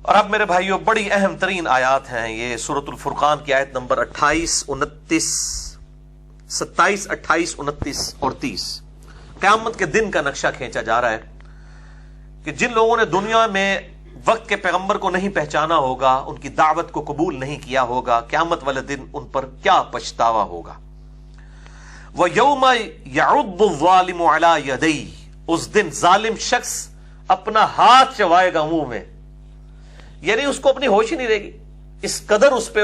اور اب میرے بھائیوں بڑی اہم ترین آیات ہیں یہ سورۃ الفرقان کی آیت نمبر 28 29 27 28 29 اور 30. قیامت کے دن کا نقشہ کھینچا جا رہا ہے کہ جن لوگوں نے دنیا میں وقت کے پیغمبر کو نہیں پہچانا ہوگا، ان کی دعوت کو قبول نہیں کیا ہوگا، قیامت والے دن ان پر کیا پچھتاوا ہوگا. وَيَوْمَ يَعُضُّ الظَّالِمُ عَلَى يَدَيْهِ، اس دن ظالم شخص اپنا ہاتھ چبائے گا منہ میں، یعنی اس کو اپنی ہوش ہی نہیں رہے گی. اس قدر اس پہ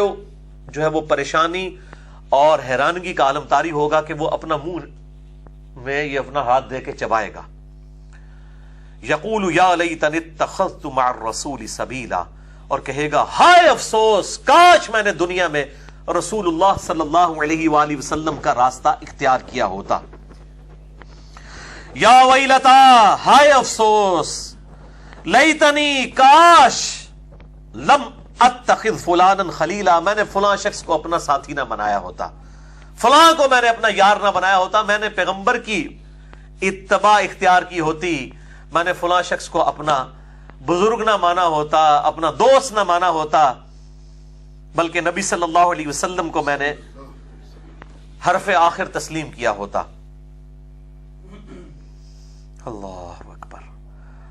جو ہے وہ پریشانی اور حیرانگی کا عالم طاری ہوگا کہ وہ اپنا منہ میں یہ اپنا ہاتھ دے کے چبائے گا. یقول یا لیتنی اتخذت مع الرسول سبیلا، اور کہے گا ہائے افسوس، کاش میں نے دنیا میں رسول اللہ صلی اللہ علیہ وآلہ وسلم کا راستہ اختیار کیا ہوتا. یا ویلتا، ہائے افسوس، لیتنی، کاش، لم اتخذ فلانا خلیلا، میں نے فلاں شخص کو اپنا ساتھی نہ بنایا ہوتا، فلاں کو میں نے اپنا یار نہ بنایا ہوتا، میں نے پیغمبر کی اتباع اختیار کی ہوتی، میں نے فلاں شخص کو اپنا بزرگ نہ مانا ہوتا، اپنا دوست نہ مانا ہوتا، بلکہ نبی صلی اللہ علیہ وسلم کو میں نے حرف آخر تسلیم کیا ہوتا. اللہ اکبر.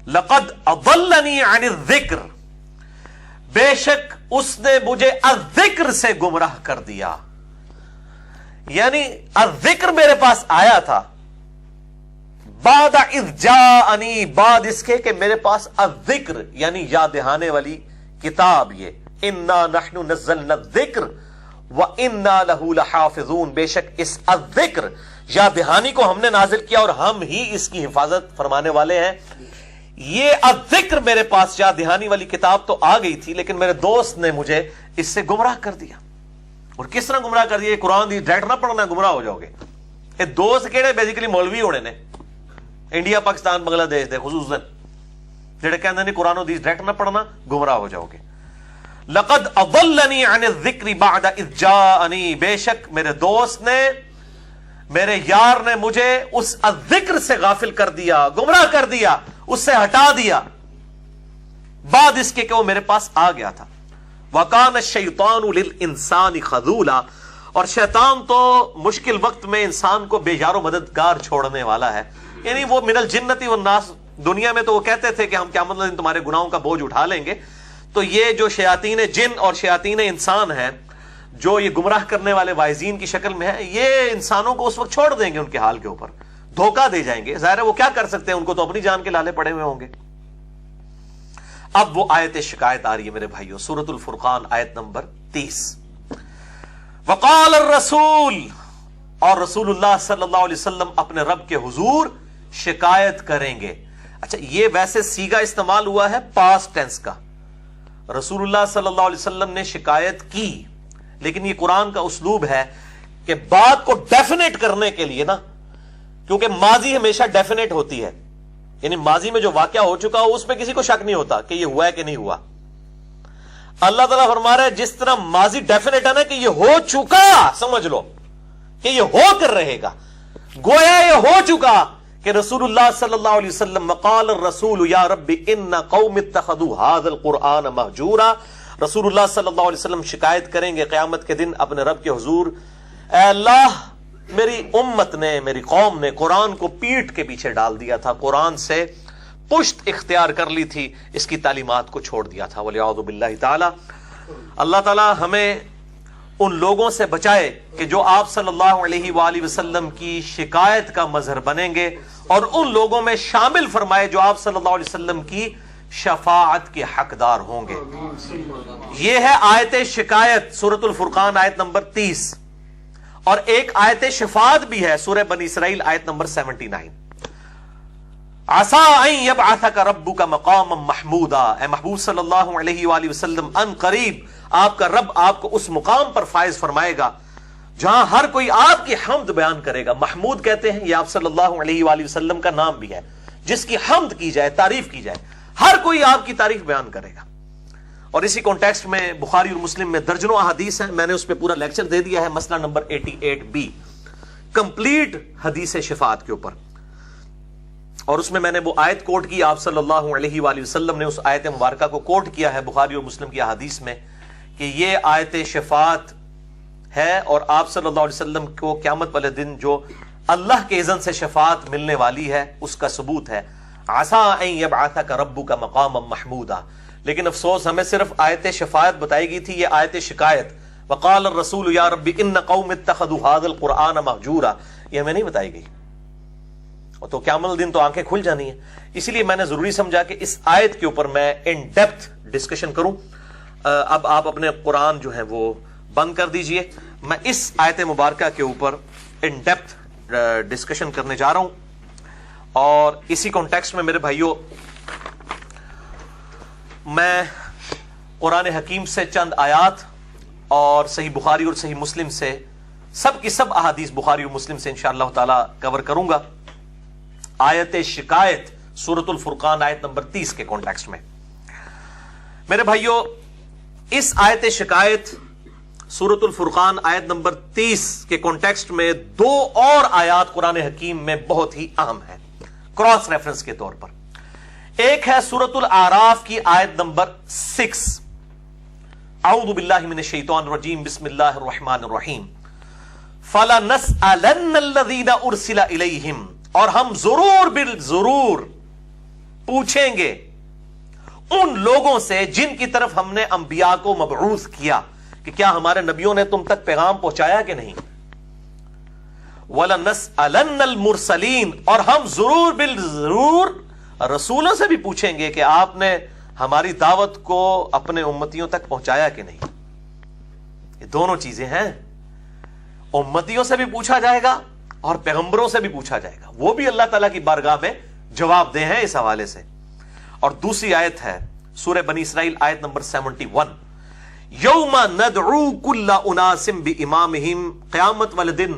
لقد اضلنی عن الذکر، بے شک اس نے مجھے الذکر سے گمراہ کر دیا. یعنی الذکر میرے پاس آیا تھا، بعد اذ جاءنی، بعد اس کے کہ میرے پاس الذکر یعنی یاد دہانے والی کتاب، یہ انا نحن نزلنا الذکر وانا له لحافظون، بے شک اس الذکر یاد دہانی کو ہم نے نازل کیا اور ہم ہی اس کی حفاظت فرمانے والے ہیں. یہ الذکر میرے پاس یاد دہانی والی کتاب تو آ گئی تھی، لیکن میرے دوست نے مجھے اس سے گمراہ کر دیا. اور کس طرح گمراہ کر دیا؟ قرآن دی ڈائریکٹ نہ پڑھنا گمراہ ہو جاؤ گے. یہ دوست کہڑے بیسیکلی مولوی ہونے نے، انڈیا پاکستان بنگلہ دیش دے خصوصاً جڑے کہندے نے قرآن و حدیث ڈائریکٹ نہ پڑھنا، گمراہ ہو جاؤ گے. لقد اضلنی عن الذکر بعد اذ جاءنی، بے شک میرے دوست نے، میرے یار نے مجھے اس الذکر سے غافل کر دیا، گمراہ کر دیا، اس سے ہٹا دیا، بعد اس کے کہ وہ میرے پاس آ گیا تھا. وَكَانَ الشَّيْطَانُ لِلْإِنسَانِ خَذُولًا، اور شیطان تو مشکل وقت میں انسان کو بے یار و مددگار چھوڑنے والا ہے. یعنی وہ من الجنتی والناس، دنیا میں تو وہ کہتے تھے کہ ہم قیامت والے دن تمہارے گناہوں کا بوجھ اٹھا لیں گے. تو یہ جو شیاطین جن اور شیاطین انسان ہیں، جو یہ گمراہ کرنے والے واعظین کی شکل میں ہیں، یہ انسانوں کو اس وقت چھوڑ دیں گے، ان کے حال کے اوپر دھوکہ دے جائیں گے. ظاہر ہے وہ کیا کر سکتے ہیں، ان کو تو اپنی جان کے لالے پڑے ہوئے ہوں گے. اب وہ آیت شکایت آ رہی ہے میرے بھائیوں، سورۃ الفرقان آیت نمبر 30. وقال الرسول، اور رسول اللہ صلی اللہ علیہ وسلم اپنے رب کے حضور شکایت کریں گے. اچھا، یہ ویسے سیگا استعمال ہوا ہے پاسٹ ٹینس کا، رسول اللہ صلی اللہ علیہ وسلم نے شکایت کی، لیکن یہ قرآن کا اسلوب ہے کہ بات کو ڈیفینیٹ کرنے کے لیے نا، کیونکہ ماضی ہمیشہ ڈیفینیٹ ہوتی ہے، یعنی ماضی میں جو واقعہ ہو چکا ہو اس پہ کسی کو شک نہیں ہوتا کہ یہ ہوا ہے کہ نہیں ہوا. اللہ تعالیٰ فرما رہا ہے جس طرح ماضی ڈیفینیٹ ہے نا کہ یہ ہو چکا، سمجھ لو کہ یہ ہو کر رہے گا، گویا یہ ہو چکا کہ رسول اللہ صلی اللہ علیہ وسلم وقال الرسول یا رب ان قوم اتخذوا هذا القرآن مہجورا، رسول اللہ صلی اللہ علیہ وسلم شکایت کریں گے قیامت کے دن اپنے رب کے حضور، اے اللہ میری امت نے، میری قوم نے قرآن کو پیٹھ کے پیچھے ڈال دیا تھا، قرآن سے پشت اختیار کر لی تھی، اس کی تعلیمات کو چھوڑ دیا تھا. وَلِعَوْذُ بِاللَّهِ تعالی. اللہ تعالی ہمیں ان لوگوں سے بچائے کہ جو آپ صلی اللہ علیہ وآلہ وسلم کی شکایت کا مظہر بنیں گے، اور ان لوگوں میں شامل فرمائے جو آپ صلی اللہ علیہ وسلم کی شفاعت کے حقدار ہوں گے. یہ ہے آیت شکایت، سورۃ الفرقان آیت نمبر 30. اور ایک آیت شفاعت بھی ہے سورہ بنی اسرائیل آیت نمبر 79. عسیٰ ان یبعثک ربک مقاما محمودا، اے محبوب صلی اللہ علیہ وآلہ وسلم ان قریب آپ کا رب آپ کو اس مقام پر فائز فرمائے گا جہاں ہر کوئی آپ کی حمد بیان کرے گا. محمود کہتے ہیں یہ آپ صلی اللہ علیہ وآلہ وسلم کا نام بھی ہے، جس کی حمد کی جائے، تعریف کی جائے، ہر کوئی آپ کی تعریف بیان کرے گا. اور اسی کانٹیکسٹ میں بخاری اور مسلم میں درجنوں احادیث ہیں، میں نے اس پہ پورا لیکچر دے دیا ہے، مسئلہ نمبر 88B، کمپلیٹ حدیث شفاعت کے اوپر. اور اس میں میں نے وہ آیت کوٹ کی، آپ صلی اللہ علیہ وآلہ وسلم نے اس آیت مبارکہ کو کوٹ کیا ہے بخاری اور مسلم کی احادیث میں کہ یہ آیت شفاعت ہے، اور آپ صلی اللہ علیہ وسلم کو قیامت والے دن جو اللہ کے اذن سے شفاعت ملنے والی ہے اس کا ثبوت ہے، عسیٰ ان یبعثک ربک مقاما محمودا۔ لیکن افسوس ہمیں صرف آیت شفاعت بتائی گئی تھی، یہ آیت شکایت وقال الرسول یا رب ان قوم اتخذوا هذا القرآن مہجورا یہ ہمیں نہیں بتائی گئی، تو قیامت دن تو آنکھیں کھل جانی ہیں۔ اسی لیے میں نے ضروری سمجھا کہ اس آیت کے اوپر میں ان ڈیپتھ ڈسکشن کروں۔ اب آپ اپنے قرآن جو ہے وہ بند کر دیجئے، میں اس آیت مبارکہ کے اوپر ان ڈیپتھ ڈسکشن کرنے جا رہا ہوں، اور اسی کانٹیکسٹ میں میرے بھائیوں میں قرآن حکیم سے چند آیات اور صحیح بخاری اور صحیح مسلم سے سب کی سب احادیث بخاری اور مسلم سے انشاءاللہ تعالی کور کروں گا۔ آیت شکایت سورۃ الفرقان آیت نمبر 30 کے کانٹیکسٹ میں میرے بھائیوں، اس آیت شکایت سورۃ الفرقان آیت نمبر 30 کے کانٹیکسٹ میں دو اور آیات قرآن حکیم میں بہت ہی اہم ہیں کراس ریفرنس کے طور پر۔ ایک ہے سورۃ الاعراف کی آیت نمبر 6، اعوذ باللہ من الشیطان الرجیم بسم اللہ الرحمن الرحیم، فَلَنَسْأَلَنَّ الَّذِينَ أُرْسِلَ إِلَيْهِمْ، اور ہم ضرور بالضرور پوچھیں گے ان لوگوں سے جن کی طرف ہم نے انبیاء کو مبعوث کیا کہ کیا ہمارے نبیوں نے تم تک پیغام پہنچایا کہ نہیں۔ وَلَنَسْأَلَنَّ الْمُرْسَلِينَ، اور ہم ضرور بالضرور رسولوں سے بھی پوچھیں گے کہ آپ نے ہماری دعوت کو اپنے امتیوں تک پہنچایا کہ نہیں۔ یہ دونوں چیزیں ہیں، امتیوں سے بھی پوچھا جائے گا اور پیغمبروں سے بھی پوچھا جائے گا، وہ بھی اللہ تعالیٰ کی بارگاہ میں جواب دہ ہیں اس حوالے سے۔ اور دوسری آیت ہے سورہ بنی اسرائیل آیت نمبر 71، یوم ندعو کل اناس بامامہم، قیامت والے دن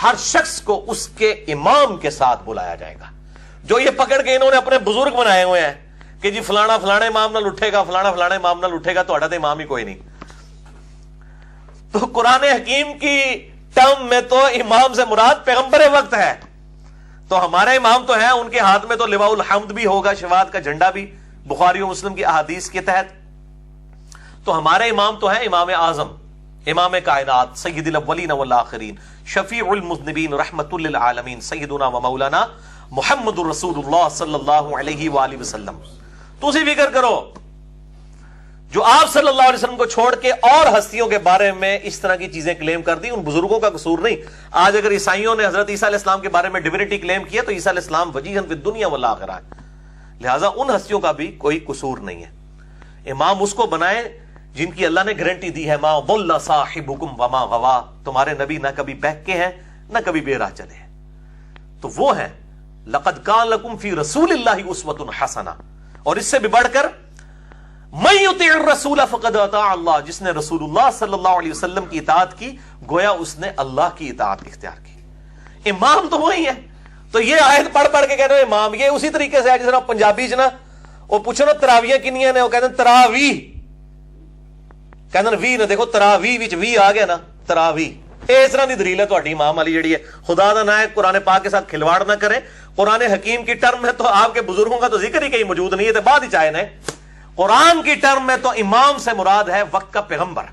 ہر شخص کو اس کے امام کے ساتھ بلایا جائے گا۔ جو یہ پکڑ کے انہوں نے اپنے بزرگ بنائے ہوئے ہیں کہ جی فلانا فلانے امام نال اٹھے گا، فلانا فلانے امام نال اٹھے گا، تو اڑا امام ہی کوئی نہیں۔ تو قرآن حکیم کی ٹرم میں تو امام سے مراد پیغمبر وقت ہے، تو ہمارے امام تو ہیں، ان کے ہاتھ میں تو لواء الحمد بھی ہوگا، شفاعت کا جھنڈا بھی بخاری و مسلم کی احادیث کے تحت۔ تو ہمارے امام تو ہیں امام اعظم، امام کائنات، سید الاولین والآخرین، شفیع المذنبین، رحمت للعالمین، سیدنا و مولانا محمد رسول اللہ صلی اللہ علیہ وآلہ وسلم۔ تو اسی فکر کرو جو آپ صلی اللہ علیہ وسلم کو چھوڑ کے اور ہستیوں کے بارے میں اس طرح کی چیزیں کلیم کر دی، ان بزرگوں کا قصور نہیں۔ آج اگر عیسائیوں نے حضرت عیسیٰ علیہ السلام کے بارے میں ڈیوینٹی کلیم کیا تو عیسیٰ علیہ السلام وجیہاً فی الدنیا والآخرہ ہے، لہٰذا ان ہستیوں کا بھی کوئی قصور نہیں ہے۔ امام اس کو بنائے جن کی اللہ نے گارنٹی دی ہے، ما ضل صاحبکم وما غوا، تمہارے نبی نہ کبھی بہک کے ہیں نہ کبھی بے راہ چلے ہیں، تو وہ ہیں لقد کان لکم فی رسول اللہ اسوۃ حسنہ۔ اور اس سے بھی بڑھ کر من یطیع الرسول فقد اطاع اللہ، جس نے رسول اللہ صلی اللہ علیہ وسلم کی اطاعت کی گویا اس نے اللہ کی اطاعت اختیار کی۔ امام تو وہی ہے۔ تو یہ آیت پڑھ پڑھ کے کہہ رہے ہیں امام، یہ اسی طریقے سے ہے جس طرح پنجابی چ نا وہ پوچھو نا تراویاں کنیاں نے، وہ کہتے ہیں تراوی، کہتے ہیں وی نہ دیکھو تراوی وچ وی آ گیا نا، تراوی۔ اس طرح دی دلیل ہے تہاڈی امام علی جڑی ہے، خدا دا نام ہے، قرآن پاک کے ساتھ کھلواڑ نہ کریں۔ قرآن حکیم کی ٹرم ہے تو آپ کے بزرگوں کا تو ذکر ہی کہیں موجود نہیں ہے، تو بعد ہی چاہے نا۔ قرآن کی ٹرم میں تو امام سے مراد ہے وقت کا پیغمبر۔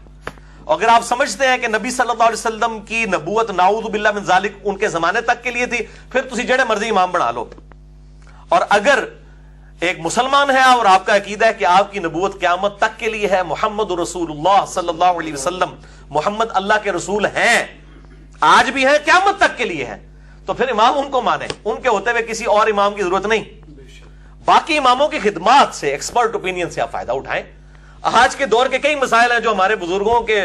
اگر آپ سمجھتے ہیں کہ نبی صلی اللہ علیہ وسلم کی نبوت نعوذ باللہ من ذالک ان کے زمانے تک کے لیے تھی، پھر تسی جڑے مرضی امام بنا لو۔ اور اگر ایک مسلمان ہے اور آپ کا عقیدہ ہے کہ آپ کی نبوت قیامت تک کے لیے ہے، محمد رسول اللہ صلی اللہ علیہ وسلم محمد اللہ کے رسول ہیں، آج بھی ہیں، قیامت تک کے لیے ہیں، تو پھر امام ان کو مانیں، ان کے ہوتے ہوئے کسی اور امام کی ضرورت نہیں۔ باقی اماموں کی خدمات سے، ایکسپرٹ اوپینین سے آپ فائدہ اٹھائیں۔ آج کے دور کے کئی مسائل ہیں جو ہمارے بزرگوں کے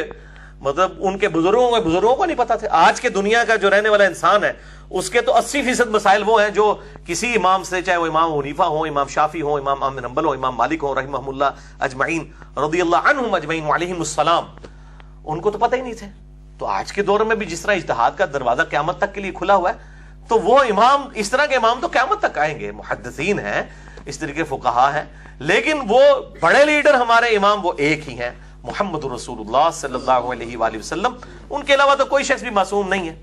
مطلب ان کے بزرگوں کو نہیں پتا تھے۔ آج کے دنیا کا جو رہنے والا انسان ہے اس کے تو 80% مسائل وہ ہیں جو کسی امام سے، چاہے وہ امام حنیفہ ہوں، امام شافعی ہوں، امام احمد بن حنبل ہوں، امام مالک ہوں رحمہ اللہ اجمعین رضی اللہ عنہم اجمعین وعلیہم السلام، ان کو تو پتہ ہی نہیں تھے۔ تو آج کے دور میں بھی جس طرح اجتہاد کا دروازہ قیامت تک کے لیے کھلا ہوا ہے، تو وہ امام، اس طرح کے امام تو قیامت تک آئیں گے، محدثین ہیں، اس طریقے فقہا ہیں، لیکن وہ بڑے لیڈر ہمارے امام وہ ایک ہی ہیں، محمد رسول اللہ صلی اللہ علیہ وآلہ وسلم۔ ان کے علاوہ تو کوئی شخص بھی معصوم نہیں ہے،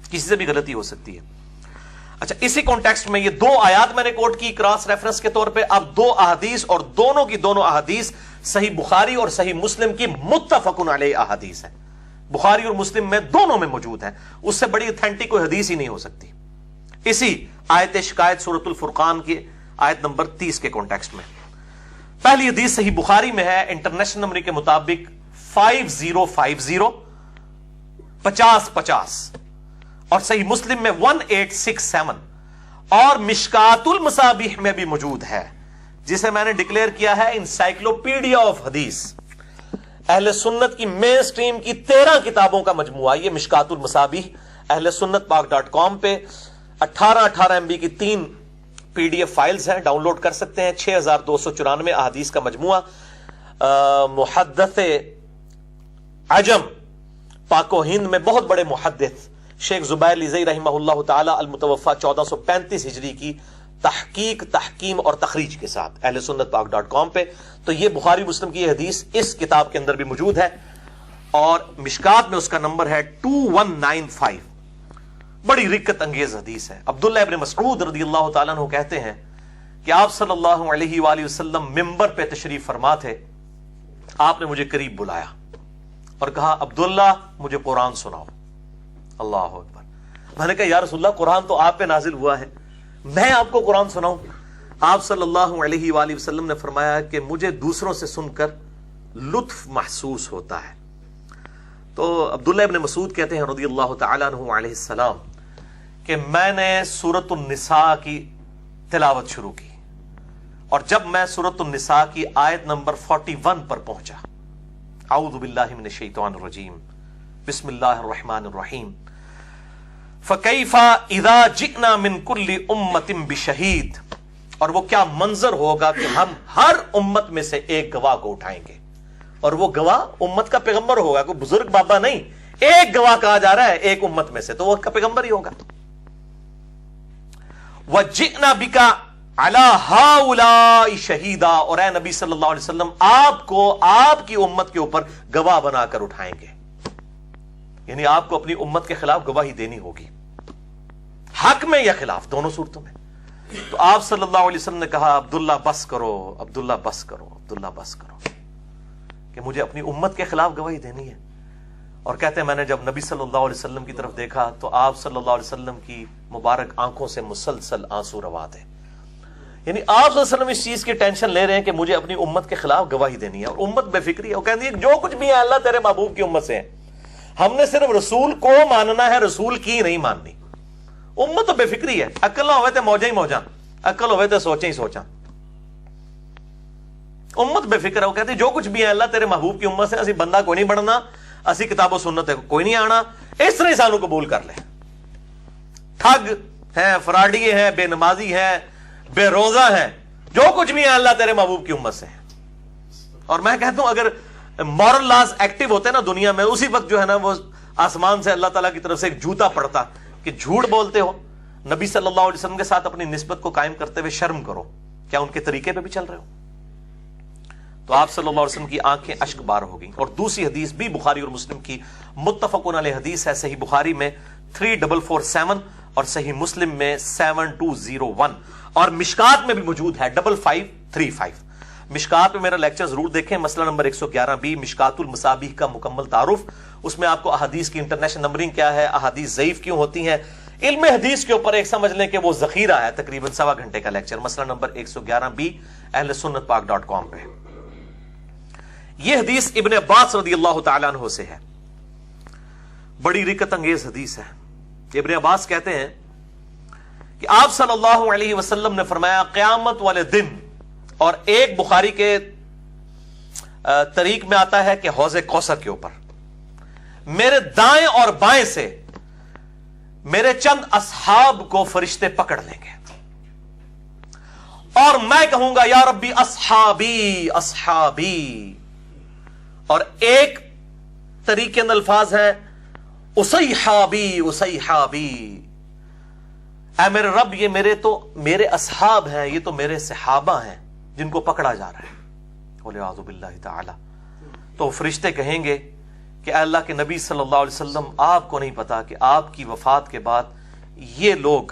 کسی سے بھی غلطی ہو سکتی ہے۔ اچھا، اسی کانٹیکسٹ میں یہ دو آیات میں نے کوٹ کی کراس ریفرنس کے طور پہ. اب دو احادیث اور دونوں کی دونوں احادیث صحیح بخاری اور صحیح مسلم کی متفق علیہ احادیث ہیں. بخاری اور مسلم میں دونوں میں موجود ہیں. اس سے بڑی اتھینٹک کوئی حدیث ہی نہیں ہو سکتی. اسی آیت شکایت سورۃ الفرقان کی آیت نمبر 30 کے کانٹیکسٹ میں پہلی حدیث صحیح بخاری میں ہے انٹرنیشنل نمبر کے مطابق 5050 5050 اور صحیح مسلم میں 1867 اور مشکات المصابیح میں بھی موجود ہے، جسے میں نے ڈکلیئر کیا ہے انسائکلوپیڈیا آف حدیث. اہل سنت کی مین سٹریم کی 13 کتابوں کا مجموعہ یہ مشکات المصابیح اہل سنت پاک.com پہ 18 MB کی 3 PDF فائلز ہیں، ڈاؤن لوڈ کر سکتے ہیں. 6294 احادیث کا مجموعہ. محدث عجم پاک و ہند میں بہت بڑے محدث شیخ زبیر لیزئی رحمہ اللہ تعالی المتوفا 1435 ہجری کی تحقیق، تحکیم اور تخریج کے ساتھ اہل سنت پاک.com پہ. تو یہ بخاری مسلم کی یہ حدیث اس کتاب کے اندر بھی موجود ہے اور مشکات میں اس کا نمبر ہے 2195. بڑی رکت انگیز حدیث ہے. عبداللہ ابن مسعود رضی اللہ تعالیٰ عنہ کہتے ہیں کہ آپ صلی اللہ علیہ وآلہ وسلم ممبر پہ تشریف فرما تھے. آپ نے مجھے قریب بلایا اور کہا عبداللہ مجھے قرآن سناؤ. اللہ اکبر. میں نے کہا یا رسول اللہ قرآن تو آپ پہ نازل ہوا ہے، میں آپ کو قرآن سناؤں؟ آپ صلی اللہ علیہ وآلہ وسلم نے فرمایا کہ مجھے دوسروں سے سن کر لطف محسوس ہوتا ہے. تو عبداللہ ابن مسعود کہتے ہیں رضی اللہ تعالیٰ عنہ علیہ السلام کہ میں نے سورۃ النساء کی تلاوت شروع کی اور جب میں سورۃ النساء کی آیت نمبر 41 پر پہنچا، اعوذ باللہ من الشیطان الرجیم بسم اللہ الرحمن الرحیم فَكَيْفَ إِذَا جِئْنَا مِن كُلِّ أُمَّةٍ بِشَهِيدٍ، اور وہ کیا منظر ہوگا کہ ہم ہر امت میں سے ایک گواہ کو اٹھائیں گے، اور وہ گواہ امت کا پیغمبر ہوگا، کوئی بزرگ بابا نہیں، ایک گواہ کہا جا رہا ہے ایک امت میں سے، تو وہ کا پیغمبر ہی ہوگا. وَجِئْنَا بِكَ عَلَى هَؤُلَاءِ شَهِيدًا، اور اے نبی صلی اللہ علیہ وسلم آپ کو آپ کی امت کے اوپر گواہ بنا کر اٹھائیں گے. یعنی آپ کو اپنی امت کے خلاف گواہی دینی ہوگی، حق میں یا خلاف، دونوں صورتوں میں. تو آپ صلی اللہ علیہ وسلم نے کہا عبداللہ بس کرو، عبداللہ بس کرو، عبداللہ بس کرو، کہ مجھے اپنی امت کے خلاف گواہی دینی ہے. اور کہتے ہیں میں نے جب نبی صلی اللہ علیہ وسلم کی طرف دیکھا تو آپ صلی اللہ علیہ وسلم کی مبارک آنکھوں سے مسلسل آنسو روا تھے. یعنی آپ صلی اللہ علیہ وسلم اس چیز کی ٹینشن لے رہے ہیں کہ مجھے اپنی امت کے خلاف گواہی دینی ہے، اور امت بے فکری ہے. وہ کہتی ہے جو کچھ بھی ہے اللہ تیرے محبوب کی امت سے ہے، ہم نے صرف رسول کو ماننا ہے، رسول کی نہیں ماننی. امت تو بے فکری ہے، عقل نہ ہوئے تے موجہ ہی موجہ، عقل ہوئے تے سوچیں ہی سوچاں. امت بے فکر ہے. وہ کہتے ہیں جو کچھ بھی ہے اللہ تیرے محبوب کی امت سے، اسی بندہ کوئی نہیں بننا، اسی کتاب و سنت ہے کوئی نہیں آنا، اس طرح انسانوں قبول کر لے. ٹھگ ہیں، فراڈی ہیں، بے نمازی ہیں، بے روزہ ہیں، جو کچھ بھی ہے اللہ تیرے محبوب کی امت سے. اور میں کہتا ہوں اگر مورل لاز ایکٹیو ہوتے نا دنیا میں، اسی وقت جو ہے نا وہ آسمان سے اللہ تعالیٰ کی طرف سے ایک جوتا پڑتا کہ جھوٹ بولتے ہو، نبی صلی اللہ علیہ وسلم کے ساتھ اپنی نسبت کو قائم کرتے ہوئے شرم کرو، کیا ان کے طریقے پہ بھی چل رہے ہو؟ تو آپ صلی اللہ علیہ وسلم کی آنکھیں اشک بار ہو گئیں. اور دوسری حدیث بھی بخاری اور مسلم کی متفق علیہ حدیث ہے. صحیح بخاری میں 3447 اور صحیح مسلم میں 7201 اور مشکات میں بھی موجود ہے 5535. مشکات میں میرا لیکچر ضرور دیکھیں، مسئلہ نمبر 111B مشکات المصابیح کا مکمل تعارف. اس میں آپ کو احادیث کی انٹرنیشنل نمبرنگ کیا ہے، احادیث ضعیف کیوں ہوتی ہیں، علم حدیث کے اوپر ایک سمجھ لیں کہ وہ ذخیرہ ہے. تقریباً 1.25 گھنٹے کا لیکچر، مسئلہ نمبر 111B اہل سنت پاک.com پہ. یہ حدیث ابن عباس رضی اللہ تعالیٰ عنہ سے ہے، بڑی رکت انگیز حدیث ہے. ابن عباس کہتے ہیں کہ آپ صلی اللہ علیہ وسلم نے فرمایا قیامت والے دن، اور ایک بخاری کے طریق میں آتا ہے کہ حوض کوثر کے اوپر میرے دائیں اور بائیں سے میرے چند اصحاب کو فرشتے پکڑ لیں گے اور میں کہوں گا یا ربی اصحابی اصحابی. اور ایک طریقے اندر الفاظ ہیں اسیحابی اسیحابی، اے میرے رب یہ میرے اصحاب ہیں، یہ تو میرے صحابہ ہیں جن کو پکڑا جا رہا ہے. والعیاذ باللہ تعالی. تو فرشتے کہیں گے کہ اے اللہ کے نبی صلی اللہ علیہ وسلم آپ کو نہیں پتا کہ آپ کی وفات کے بعد یہ لوگ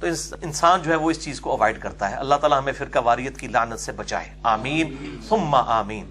تو انسان جو ہے وہ اس چیز کو اوائڈ کرتا ہے. اللہ تعالی ہمیں فرقہ واریت کی لعنت سے بچائے. آمین ثم آمین.